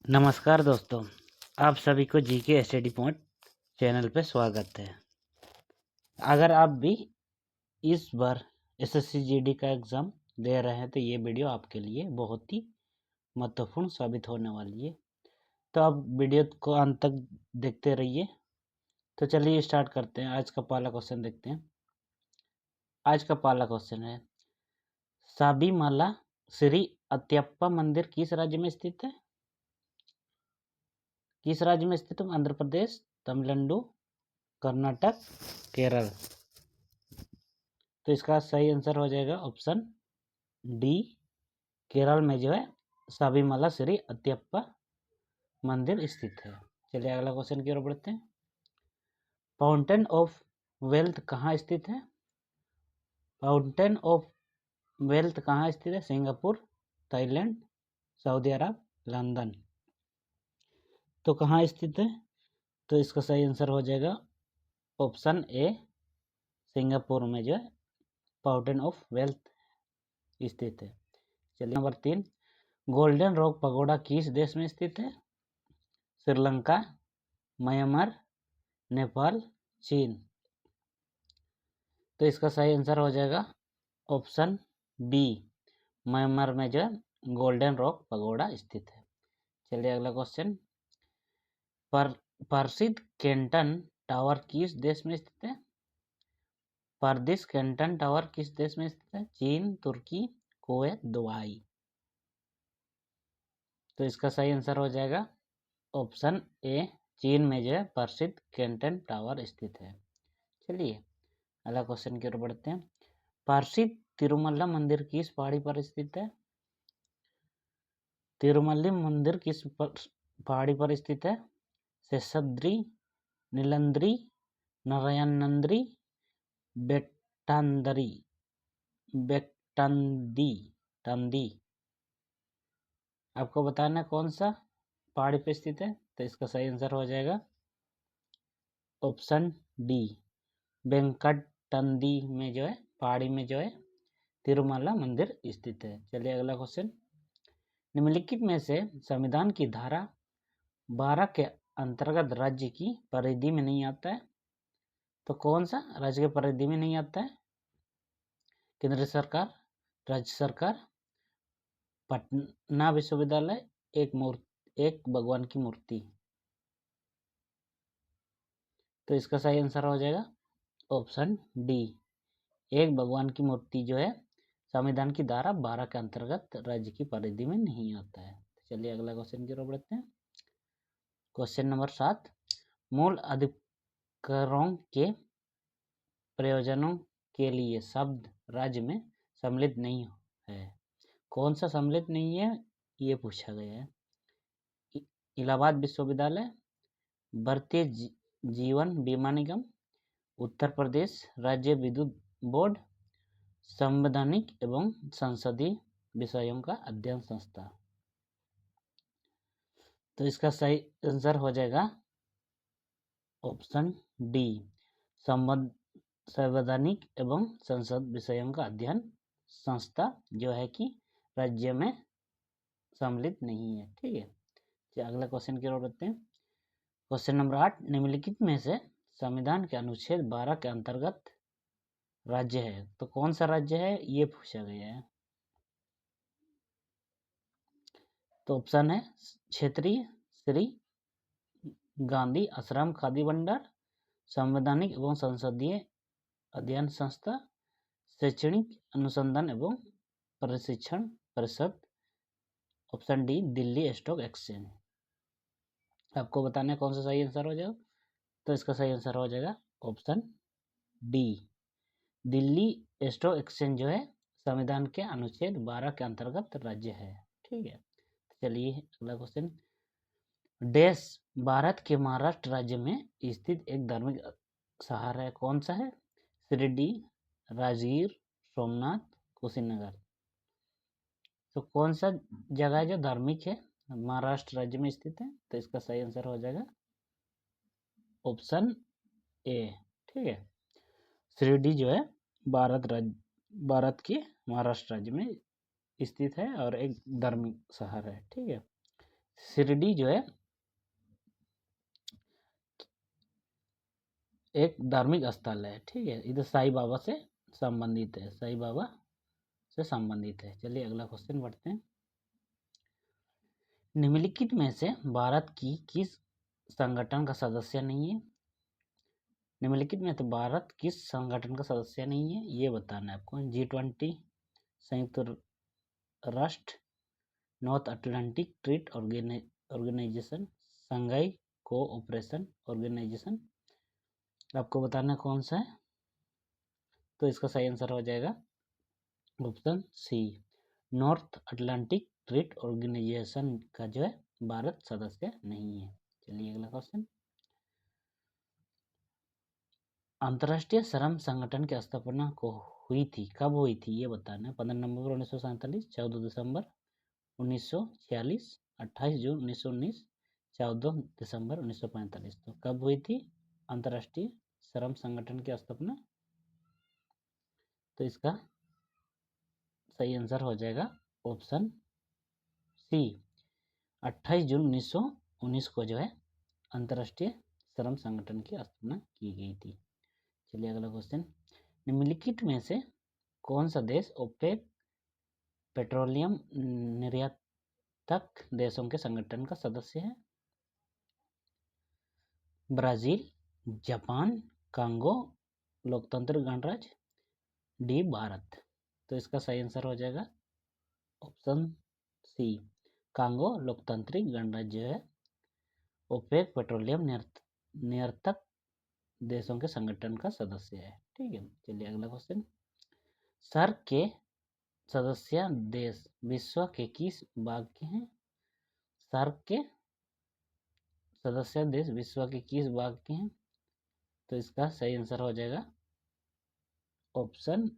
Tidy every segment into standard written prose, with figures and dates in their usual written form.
नमस्कार दोस्तों, आप सभी को जीके स्टडी पॉइंट चैनल पे स्वागत है। अगर आप भी इस बार एसएससी जीडी का एग्ज़ाम दे रहे हैं तो ये वीडियो आपके लिए बहुत ही महत्वपूर्ण साबित होने वाली है। तो आप वीडियो को अंत तक देखते रहिए। तो चलिए स्टार्ट करते हैं। आज का पहला क्वेश्चन देखते हैं। आज का पहला क्वेश्चन है, साबरीमाला श्री अत्तप्पा मंदिर किस राज्य में स्थित है? किस राज्य में स्थित है? आंध्र प्रदेश, तमिलनाडु, कर्नाटक, केरल। तो इसका सही आंसर हो जाएगा ऑप्शन डी, केरल में जो है साबरीमाला श्री अत्तप्पा मंदिर स्थित है। चलिए अगला क्वेश्चन की ओर बढ़ते हैं। फाउंटेन ऑफ वेल्थ कहाँ स्थित है? फाउंटेन ऑफ वेल्थ कहाँ स्थित है? सिंगापुर, थाईलैंड, सऊदी अरब, लंदन। तो कहाँ स्थित है? तो इसका सही आंसर हो जाएगा ऑप्शन ए, सिंगापुर में जो है फाउंटेन ऑफ वेल्थ स्थित है। चलिए नंबर 3, गोल्डन रॉक पगोडा किस देश में स्थित है? श्रीलंका, म्यांमार, नेपाल, चीन। तो इसका सही आंसर हो जाएगा ऑप्शन बी, म्यांमार में जो है गोल्डन रॉक पगोडा स्थित है। चलिए अगला क्वेश्चन, प्रसिद्ध केंटन टावर किस देश में स्थित है? प्रसिद्ध केंटन टावर किस देश में स्थित है? चीन, तुर्की, कुवैत, दुबई। तो इसका सही आंसर हो जाएगा ऑप्शन ए, चीन में जो है प्रसिद्ध केंटन टावर स्थित है। चलिए अगला क्वेश्चन की ओर बढ़ते हैं। प्रसिद्ध तिरुमला मंदिर किस पहाड़ी पर स्थित है? तिरुमल्ली मंदिर किस पहाड़ी पर स्थित है? शेषाद्री, नीलाद्री, नारायणाद्रि, बेट्टाद्री, बेट्टादी। आपको बताना कौन सा पहाड़ी पर स्थित है। तो इसका सही आंसर हो जाएगा ऑप्शन डी, वेंकटाद्री में जो है पहाड़ी में जो है तिरुमला मंदिर स्थित है। चलिए अगला क्वेश्चन, निम्नलिखित में से संविधान की धारा 12 के अंतर्गत राज्य की परिधि में नहीं आता है? तो कौन सा राज्य की परिधि में नहीं आता है? केंद्र सरकार, राज्य सरकार, पटना विश्वविद्यालय, एक भगवान की मूर्ति। तो इसका सही आंसर हो जाएगा ऑप्शन डी, एक भगवान की मूर्ति जो है संविधान की धारा 12 के अंतर्गत राज्य की परिधि में नहीं आता है। चलिए अगला क्वेश्चन की ओर बढ़ते हैं। क्वेश्चन नंबर 7, मूल अधिकारों के प्रयोजनों के लिए शब्द राज्य में सम्मिलित नहीं है। कौन सा सम्मिलित नहीं है ये पूछा गया है। इलाहाबाद विश्वविद्यालय, भारतीय जीवन बीमा निगम, उत्तर प्रदेश राज्य विद्युत बोर्ड, संवैधानिक एवं संसदीय विषयों का अध्ययन संस्था। तो इसका सही आंसर हो जाएगा ऑप्शन डी, संवैधानिक एवं संसद विषयों का अध्ययन संस्था जो है कि राज्य में सम्मिलित नहीं है। ठीक है, अगला क्वेश्चन की ओर बढ़ते हैं। क्वेश्चन नंबर 8, निम्नलिखित में से संविधान के अनुच्छेद 12 के अंतर्गत राज्य है। तो कौन सा राज्य है ये पूछा गया है। तो ऑप्शन है क्षेत्रीय श्री गांधी आश्रम खादी भंडार, संवैधानिक एवं संसदीय अध्ययन संस्था, शैक्षणिक अनुसंधान एवं प्रशिक्षण परिषद। Option D, Delhi stock exchange. आपको बताना है कौन सा सही आंसर हो जाएगा। तो इसका सही आंसर हो जाएगा option D, Delhi stock exchange जो है संविधान के अनुच्छेद 12 के अंतर्गत राज्य है। ठीक है, चलिए अगला क्वेश्चन, देश भारत के महाराष्ट्र राज्य में स्थित एक धार्मिक शहर है। कौन सा है? शिरडी, राजगीर, सोमनाथ, कुशीनगर। तो कौन सा जगह है जो धार्मिक है, महाराष्ट्र राज्य में स्थित है? तो इसका सही आंसर हो जाएगा ऑप्शन ए। ठीक है, शिरडी जो है भारत के महाराष्ट्र राज्य में स्थित है और एक धार्मिक शहर है। ठीक है, शिरडी जो है एक धार्मिक स्थल है, ठीक है। इधर साईं बाबा से संबंधित है, साईं बाबा से संबंधित है। चलिए अगला क्वेश्चन बढ़ते हैं। निम्नलिखित में से भारत की किस संगठन का सदस्य नहीं है? निम्नलिखित में तो भारत किस संगठन का सदस्य नहीं है ये बताना है आपको। G20, संयुक्त राष्ट्र, North Atlantic Treaty Organisation, Shanghai Cooperation Organisation. आपको बताना कौन सा है, तो इसका सही आंसर हो जाएगा option C, North Atlantic Treaty Organisation का जो है भारत सदस्य नहीं है। चलिए अगला क्वेश्चन। अंतर्राष्ट्रीय श्रम संगठन की स्थापना को हुई थी, कब हुई थी ये बताना है। 15 नवंबर 1947, 14 दिसंबर 1946, 28 जून 1919, 14 दिसंबर 1945। तो कब हुई थी अंतर्राष्ट्रीय श्रम संगठन की स्थापना? तो इसका सही आंसर हो जाएगा ऑप्शन सी, 28 जून 1919 को जो है अंतर्राष्ट्रीय श्रम संगठन की स्थापना की गई थी। चलिए अगला क्वेश्चन। निम्नलिखित में से कौन सा देश ओपेक पेट्रोलियम निर्यातक देशों के संगठन का सदस्य है? ब्राजील, जापान, कांगो, लोकतंत्र गणराज्य, डी भारत। तो इसका सही आंसर हो जाएगा ऑप्शन सी, कांगो लोकतांत्रिक गणराज्य है ओपेक पेट्रोलियम निर्यातक देशों के संगठन का सदस्य है, ठीक है। चलिए अगला क्वेश्चन। सार्क के सदस्य देश विश्व के किस भाग के हैं? सार्क के सदस्य देश विश्व के किस भाग के हैं? तो इसका सही आंसर हो जाएगा ऑप्शन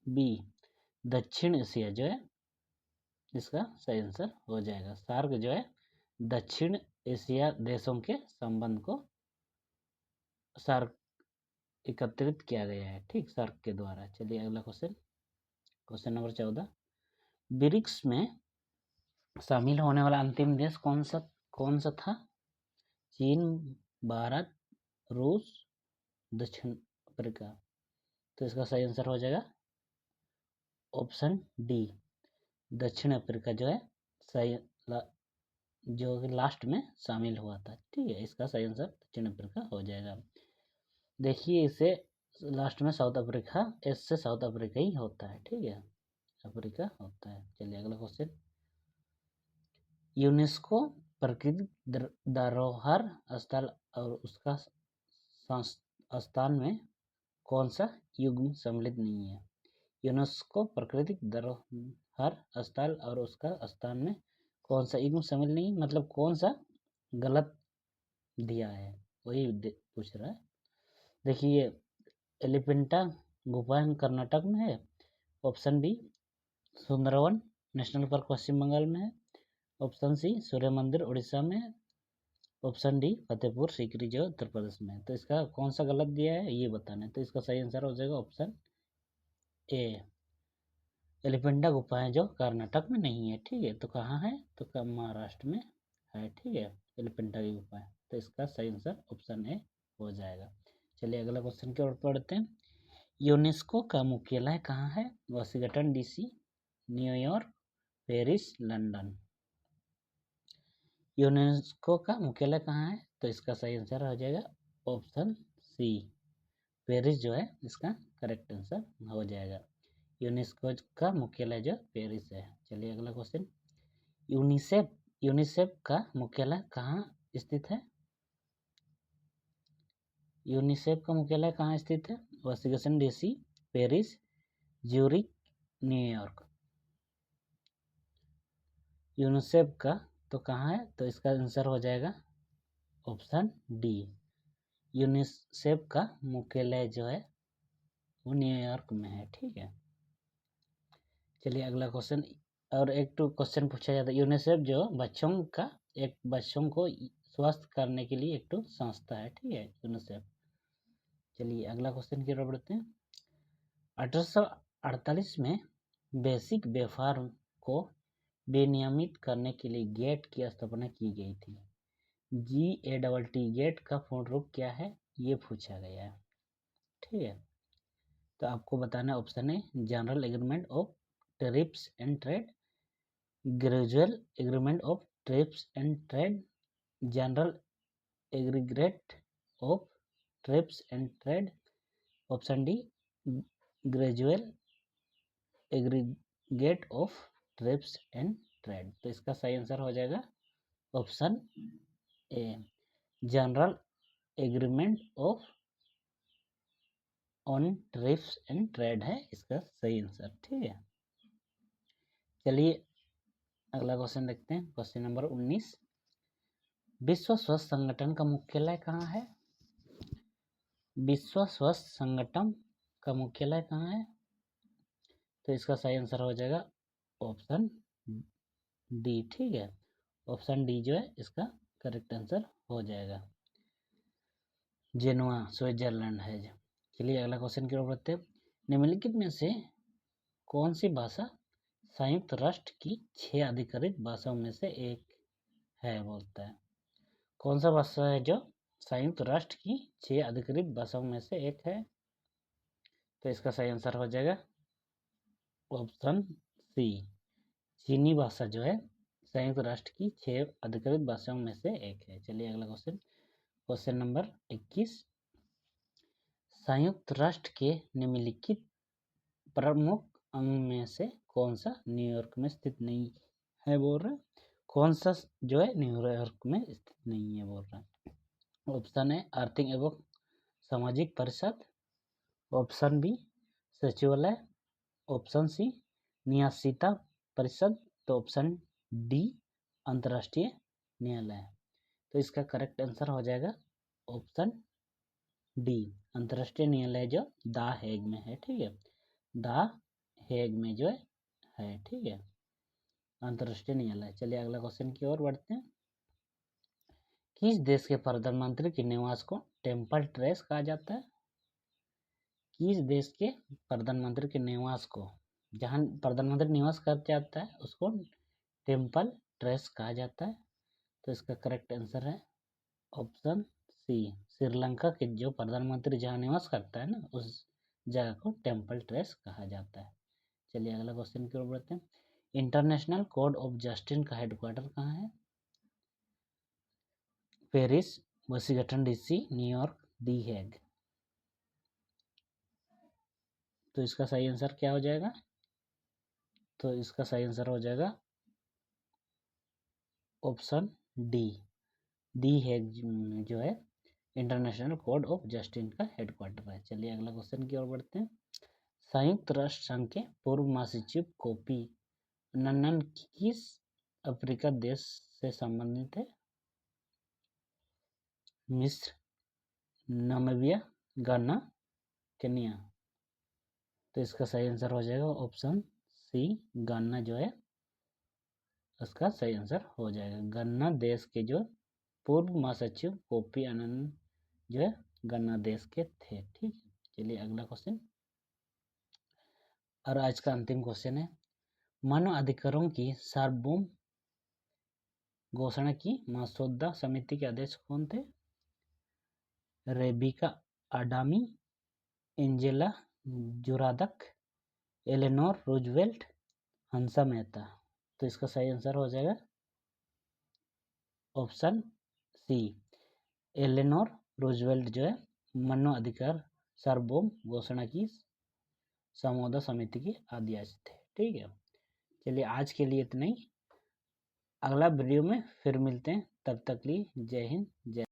बी, दक्षिण एशिया जो है इसका सही आंसर हो जाएगा। सार्क जो है दक्षिण एशिया देशों के संबंध को सार्क एकत्रित किया गया है, ठीक, सार्क के द्वारा। चलिए अगला क्वेश्चन, क्वेश्चन नंबर 14। ब्रिक्स में शामिल होने वाला अंतिम देश कौन सा था? चीन, भारत, रूस, दक्षिण अफ्रीका। तो इसका सही आंसर हो जाएगा ऑप्शन डी, दक्षिण अफ्रीका जो है सही जो लास्ट में शामिल हुआ था, ठीक है। इसका सही आंसर दक्षिण अफ्रीका हो जाएगा। देखिए इसे लास्ट में साउथ अफ्रीका, एस से साउथ अफ्रीका ही होता है, ठीक है, अफ्रीका होता है। चलिए अगला क्वेश्चन। यूनेस्को प्राकृतिक धरोहर स्थल और उसका स्थान में कौन सा युग्म सम्मिलित नहीं है? यूनेस्को प्राकृतिक धरोहर स्थल और उसका स्थान में कौन सा युग्म शामिल नहीं, मतलब कौन सा गलत दिया है वही पूछ रहा है। देखिए एलिफेंटा गुफा कर्नाटक में है, option B Sundarban national park Paschim Bangal में है, ऑप्शन सी सूर्य मंदिर उड़ीसा में है, ऑप्शन डी फतेहपुर सीकरी जो उत्तर प्रदेश में है। तो इसका कौन सा गलत दिया है ये बताना है। तो इसका सही आंसर हो जाएगा ऑप्शन ए, एलिफेंटा गुफाएं जो कर्नाटक में नहीं है, ठीक है। तो कहाँ है? तो महाराष्ट्र में है, ठीक है, एलिफेंटा की गुफाएं। तो इसका सही आंसर ऑप्शन ए हो जाएगा। चलिए अगला क्वेश्चन की ओर पढ़ते हैं। यूनेस्को का मुख्यालय कहाँ है? Washington DC, New York, Paris, London. UNESCO का मुख्यालय कहाँ है? तो इसका सही आंसर हो जाएगा ऑप्शन सी, पेरिस जो है इसका करेक्ट आंसर हो जाएगा। यूनेस्को का मुख्यालय जो पेरिस है। चलिए अगला क्वेश्चन। यूनिसेफ का मुख्यालय कहाँ स्थित है? यूनिसेफ का मुख्यालय कहाँ स्थित है? Washington DC, Paris, Zurich, New York. UNICEF का तो कहाँ है? तो इसका आंसर हो जाएगा ऑप्शन डी, यूनिसेफ का मुख्यालय जो है वो न्यूयॉर्क में है, ठीक है। चलिए अगला क्वेश्चन। और एक तो क्वेश्चन पूछा जाता है, यूनिसेफ जो बच्चों को स्वस्थ करने के लिए एक तो संस्था है, ठीक है, यूनिसेफ। चलिए अगला क्वेश्चन की ओर बढ़ते हैं। 1848 में बेसिक व्यापार को विनियमित करने के लिए गेट की स्थापना की गई थी। GATT गेट का पूर्ण रूप क्या है, ये पूछा गया है। ठीक है, तो आपको बताना है ऑप्शन है general agreement of tariffs and trade, gradual agreement of tariffs and trade, general aggregate of tariffs and trade, option D gradual aggregate of tariffs and trade. तो इसका सही आंसर हो जाएगा option a general agreement of on tariffs and trade है इसका सही answer. ठीक है, चलिए अगला क्वेश्चन देखते हैं। क्वेश्चन नंबर 19, विश्व स्वास्थ्य संगठन का मुख्यालय कहाँ है? विश्व स्वास्थ्य संगठन का मुख्यालय कहाँ है? तो इसका सही आंसर हो जाएगा ऑप्शन डी। ठीक है, ऑप्शन डी जो है इसका करेक्ट आंसर हो जाएगा, जेनुआ स्विट्जरलैंड है। चलिए अगला क्वेश्चन की ओर बढ़ते हैं। निम्नलिखित में से कौन सी भाषा संयुक्त राष्ट्र की 6 अधिकृत भाषाओं में से एक है बोलता है? कौन सा भाषा है जो संयुक्त राष्ट्र की 6 अधिकृत भाषाओं में से एक है? तो इसका सही आंसर हो जाएगा ऑप्शन सी, चीनी भाषा जो है संयुक्त राष्ट्र की 6 अधिकृत भाषाओं में से एक है। चलिए अगला क्वेश्चन, क्वेश्चन नंबर 21, संयुक्त राष्ट्र के निम्नलिखित प्रमुख अंग में से कौन सा न्यूयॉर्क में स्थित नहीं है बोल रहा है? कौन सा जो है न्यूयॉर्क में स्थित नहीं है बोल रहा है? ऑप्शन है आर्थिक एवं सामाजिक परिषद, ऑप्शन बी सचिवालय, ऑप्शन सी न्यासिता परिषद, तो ऑप्शन डी अंतर्राष्ट्रीय न्यायालय। तो इसका करेक्ट आंसर हो जाएगा ऑप्शन डी अंतर्राष्ट्रीय न्यायालय जो द हेग में है। ठीक है, द हेग में जो है। ठीक है, अंतर्राष्ट्रीय न्यायालय। चलिए अगला क्वेश्चन की ओर बढ़ते हैं। किस देश के प्रधानमंत्री के निवास को टेम्पल ट्रेस कहा जाता है? किस देश के प्रधानमंत्री के निवास को, जहाँ प्रधानमंत्री निवास कर जाता है उसको टेम्पल ट्रेस कहा जाता है? तो इसका करेक्ट आंसर है ऑप्शन सी, श्रीलंका के जो प्रधानमंत्री जहाँ निवास करता है ना उस जगह को टेम्पल ट्रेस कहा जाता है। चलिए अगला क्वेश्चन की ओर बढ़ते हैं। इंटरनेशनल कोड ऑफ जस्टिस का हेडक्वार्टर कहाँ है? पेरिस, वाशिंगटन डीसी, न्यूयॉर्क, दी हेग। तो इसका सही आंसर क्या हो जाएगा? तो इसका सही आंसर हो जाएगा ऑप्शन दी हेग जो है इंटरनेशनल कोड ऑफ जस्टिस का हेडक्वार्टर है। चलिए अगला क्वेश्चन की ओर बढ़ते हैं। संयुक्त राष्ट्र संघ के पूर्व महासचिव कोफी अन्नान किस अफ्रीका देश से संबंधित है? मिस्र, नामीबिया, गाना, केन्या। तो इसका सही आंसर हो जाएगा ऑप्शन सी, गाना जो है उसका सही आंसर हो जाएगा। गन्ना देश के जो पूर्व महासचिव कोफी अन्नान जो है गन्ना देश के थे। ठीक है, चलिए अगला क्वेश्चन और आज का अंतिम क्वेश्चन है। मानव अधिकारों की सार्वभौम घोषणा की मसौदा समिति के अध्यक्ष कौन थे? Rebecca अडामी, Angela जुरादक, Eleanor Roosevelt, Hansa Mehta. तो इसका सही आंसर हो जाएगा ऑप्शन सी, एलेनोर रूजवेल्ट जो है मानव अधिकार सार्वभौम घोषणा की समोदा समिति के अध्यक्ष थे। ठीक है, चलिए आज के लिए इतना ही। अगला वीडियो में फिर मिलते हैं, तब तक लिए जय हिंद जय